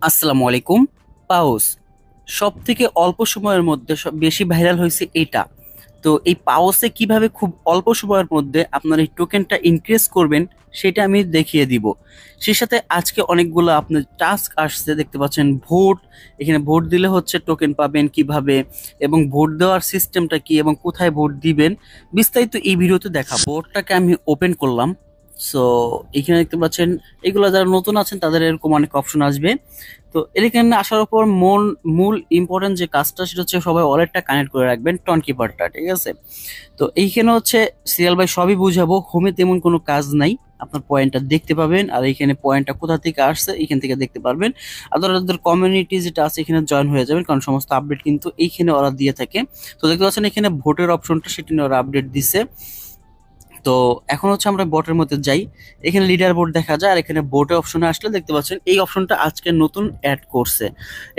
আসসালামু আলাইকুম। পাউস সব থেকে অল্প সময়ের মধ্যে বেশি ভাইরাল হয়েছে এটা। তো এই পাউসে কিভাবে খুব অল্প সময়ের মধ্যে আপনার এই টোকেনটা ইনক্রিজ করবেন সেটা আমি দেখিয়ে দিব। সেই সাথে আজকে অনেকগুলো আপনার টাস্ক আসছে, দেখতে পাচ্ছেন ভোট। এখানে ভোট দিলে হচ্ছে টোকেন পাবেন কিভাবে, এবং ভোট দেওয়ার সিস্টেমটা কি এবং কোথায় ভোট দিবেন বিস্তারিত এই ভিডিওতে দেখাবো। ভোটটাকে আমি ওপেন করলাম। সো এখানে দেখতে পাচ্ছেন এগুলো যারা নতুন আছেন তাদের এরকম অনেক অপশন আসবে। তো এখানে আসার পর মূল মূল ইম্পর্টেন্ট যে কাজটা সেটা হচ্ছে সবাই ওয়ালেটটা কানেক্ট করে রাখবেন, টন কিপারটা, ঠিক আছে? তো এইখানে হচ্ছে সিরিয়াল বাই সবই বুঝাবো, হোমে তেমন কোনো কাজ নাই। আপনার পয়েন্টটা দেখতে পাবেন, আর এইখানে পয়েন্টটা কোথা থেকে আসছে এখান থেকে দেখতে পারবেন। আর ওদের কমিউনিটি যেটা আছে এখানে জয়েন হয়ে যাবেন, কারণ সমস্ত আপডেট কিন্তু এইখানে ওরা দিয়ে থাকে। তো দেখতে পাচ্ছেন এখানে ভোটের অপশনটা সেটা নিয়ে ওরা আপডেট দিছে। তো এখন হচ্ছে আমরা বোটের মধ্যে যাই। এখানে লিডার বোর্ড দেখা যায়, আর এখানে বোটে অপশনে আসলে দেখতে পাচ্ছেন এই অপশনটা আজকে নতুন অ্যাড করছে।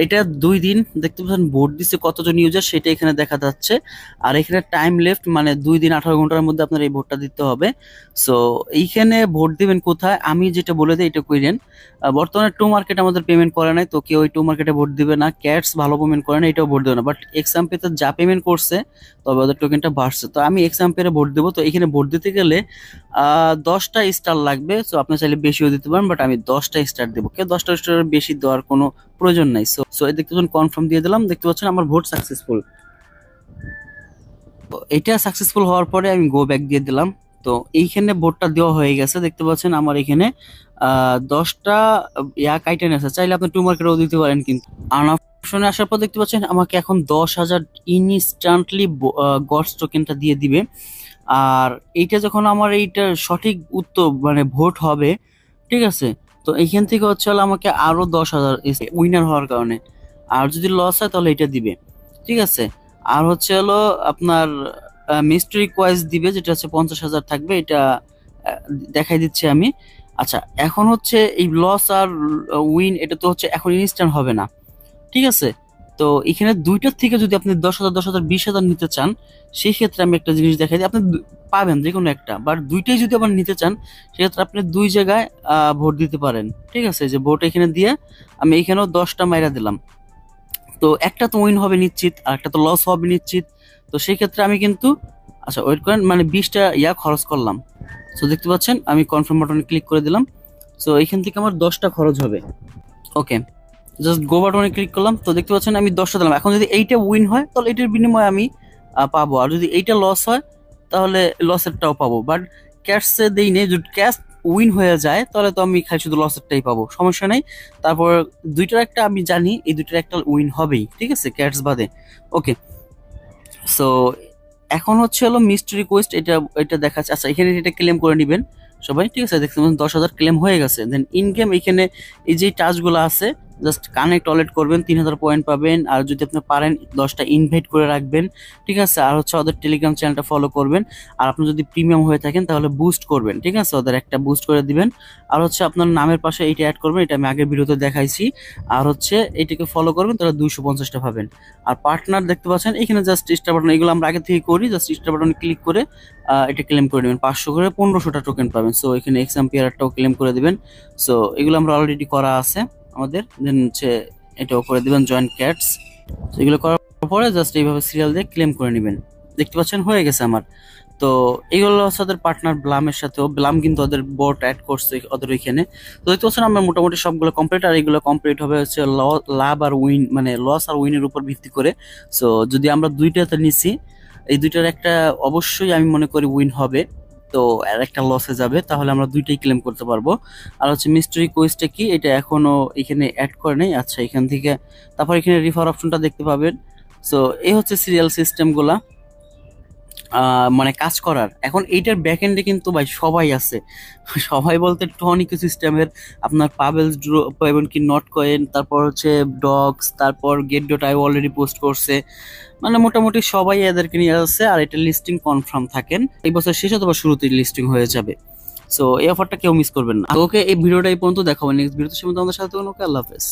এটা 2 দিন দেখতে পাচ্ছেন ভোট দিচ্ছে কতজন ইউজার সেটা এখানে দেখা যাচ্ছে। আর এখানে টাইম লেফট মানে 2 দিন 18 ঘন্টার মধ্যে আপনার এই ভোটটা দিতে হবে। সো এইখানে ভোট দিবেন কোথায় আমি যেটা বলে দিই এটা কইরেন। বর্তমানে টু মার্কেট আমাদের পেমেন্ট করে নাই, তো কেউ ওই টু মার্কেটে ভোট দিবে না। ক্যাটস ভালো পেমেন্ট করে না, এটাও ভোট দেবে না। বাট এক্সাম্পেতে যা পেমেন্ট করছে তবে ওদের টোকেনটা বাড়ছে, তো আমি এক্সাম্পেরে ভোট দেবো। তো এখানে ভোট দিতে গেলে 10টা স্টার লাগবে। সো আপনি চাইলে বেশিও দিতে পারেন, বাট আমি 10টা স্টার দেবো। কেউ 10টা স্টারের বেশি দেওয়ার কোনো প্রয়োজন নাই। সো সো এই দেখতে পাচ্ছেন কনফার্ম দিয়ে দিলাম, দেখতে পাচ্ছেন আমার ভোট সাকসেসফুল। এটা সাকসেসফুল হওয়ার পরে আমি গো ব্যাক দিয়ে দিলাম। তো এইখানে ভোটটা দেওয়া হয়ে গেছে, দেখতে পাচ্ছেন আমার এখানে 10টা আইটেম আছে। চাইলে আপনি টু মার্কেটও দিতে পারেন, কিন্তু অপশনে আসার পর দেখতে পাচ্ছেন আমাকে এখন 10,000 ইনস্ট্যান্টলি গডস টোকেনটা দিয়ে দিবে। আর এইটা যখন আমার এইটা সঠিক উত্তর মানে ভোট হবে, ঠিক আছে, তো এইখান থেকে হচ্ছে হলো আমাকে আরো 10,000 উইনার হওয়ার কারণে। আর যদি লস হয় তাহলে এটা দিবে, ঠিক আছে। আর হচ্ছে হলো আপনার মিস্ট্রি কোয়েস দিবে, যেটা হচ্ছে 50,000 থাকবে। এটা দেখাই দিচ্ছি আমি। আচ্ছা, এখন হচ্ছে এই লস আর উইন এটা তো হচ্ছে এখন ইনস্ট্যান্ট হবে না, ঠিক আছে। তো এখানে দুইটার থেকে যদি আপনি 10,000 10,000 20,000 নিতে চান, সেই ক্ষেত্রে আমি একটা জিনিস দেখাই দিই। আপনি পাবেন যে কোনো একটা, বাট দুইটাই যদি আবার নিতে চান সেক্ষেত্রে আপনি দুই জায়গায় ভোট দিতে পারেন, ঠিক আছে। যে ভোট এখানে দিয়ে আমি এখানেও 10টা মাইরা দিলাম। তো একটা তো উইন হবে নিশ্চিত, আর একটা তো লস হবে নিশ্চিত। তো সেই ক্ষেত্রে আমি কিন্তু, আচ্ছা ওয়েট করেন, মানে 20টা খরচ করলাম। তো দেখতে পাচ্ছেন আমি কনফার্ম বাটনে ক্লিক করে দিলাম। সো এখান থেকে আমার 10টা খরচ হবে। ওকে, জাস্ট গো বাটনে ক্লিক করলাম। তো দেখতে পাচ্ছেন আমি 10টা দিলাম। এখন যদি এইটা উইন হয় তাহলে এটার বিনিময়ে আমি পাবো, আর যদি এইটা লস হয় তাহলে লসেরটাও পাবো। বাট ক্যাশে দেই নেই, যদি ক্যাশ উইন হয়ে যায় তাহলে তো আমি খালি শুধু লসেরটাই পাবো, সমস্যা নেই। তারপর দুইটার একটা আমি জানি এই দুইটার একটা উইন হবেই, ঠিক আছে, ক্যাশ বাদে। ওকে, সো এখন হচ্ছে হলো মিস্ট্রি রিকোয়েস্ট, এটা এটা দেখাচ্ছে। আচ্ছা, এখানে এটা ক্লেম করে নিবেন সবাই, ঠিক আছে। দেখতে পাচ্ছেন 10,000 ক্লেম হয়ে গেছে। দেন ইন গেম এখানে এই যে টাস্কগুলো আছে, জাস্ট কানেক্ট ওয়ালেট করবেন, 3,000 পয়েন্ট পাবেন। আর যদি আপনি পারেন 10টা ইনভাইট করে রাখবেন, ঠিক আছে। আর হচ্ছে ওদের টেলিগ্রাম চ্যানেলটা ফলো করবেন। আর আপনি যদি প্রিমিয়াম হয়ে থাকেন তাহলে বুস্ট করবেন, ঠিক আছে, ওদের একটা বুস্ট করে দিবেন। আর হচ্ছে আপনার নামের পাশে এইটা অ্যাড করবেন, এটা আমি আগের ভিডিওতে দেখাইছি। আর হচ্ছে এটাকে ফলো করবেন, তাহলে 250টা পাবেন। আর পার্টনার দেখতে পাচ্ছেন এখানে জাস্ট স্টার বাটন, এগুলো আমরা আগে থেকে করি। জাস্ট স্টার বাটনে ক্লিক করে এটা ক্লেম করে নেবেন। 500 করে 1500টা টোকেন পাবেন। সো এখানে এক্সাম্পিয়ারটাও ক্লেম করে দিবেন। সো এগুলো আমরা অলরেডি করা আছে আমাদের। দেন হচ্ছে এটাও করে দিবেন, জয়েন ক্যাটস। এগুলো করার পরে জাস্ট এইভাবে সিরিয়াল দিয়ে ক্লেম করে নেবেন। দেখতে পাচ্ছেন হয়ে গেছে আমার। তো এইগুলো হচ্ছে ওদের পার্টনার ব্লামের সাথেও, ব্লাম কিন্তু ওদের বোট অ্যাড করছে ওদের ওইখানে। তো দেখতে পাচ্ছেন আমরা মোটামুটি সবগুলো কমপ্লিট। আর এগুলো কমপ্লিট হবে হচ্ছে লাভ আর উইন, মানে লস আর উইনের উপর ভিত্তি করে। সো যদি আমরা দুইটাতে নিছি, এই দুইটার একটা অবশ্যই আমি মনে করি উইন হবে, তো আর একটা লসে যাবে, তাহলে আমরা দুইটাই ক্লেম করতে পারবো। আর হচ্ছে মিস্ট্রি কোয়েস্টটা কি, এটা এখনো এখানে অ্যাড করে নাই। আচ্ছা, এখান থেকে তারপর এখানে রিফার অপশনটা দেখতে পাবেন। সো এই হচ্ছে সিরিয়াল সিস্টেম গুলা মানে কাজ করার। এখন এইটার ব্যাক এন্ডে কিন্তু ভাই সবাই আছে। সবাই বলতে টনিক সিস্টেমের আপনার পাবেলস পাবেন কি, নট কয়েন, তারপর হচ্ছে ডগস, তারপর get dot I already post করছে। মানে মোটামুটি সবাই এদেরকে নিয়ে আসছে। আর এটা লিস্টিং কনফার্ম থাকেন, এই বছর শেষ অথবা শুরুতেই লিস্টিং হয়ে যাবে। সো এই অফারটা কেউ মিস করবেন না। ওকে, এই ভিডিওটা এই পর্যন্ত দেখাবো, নেক্সট ভিডিওতে সে আমাদের সাথে থাকুন। ওকে, আল্লাহ হাফেজ।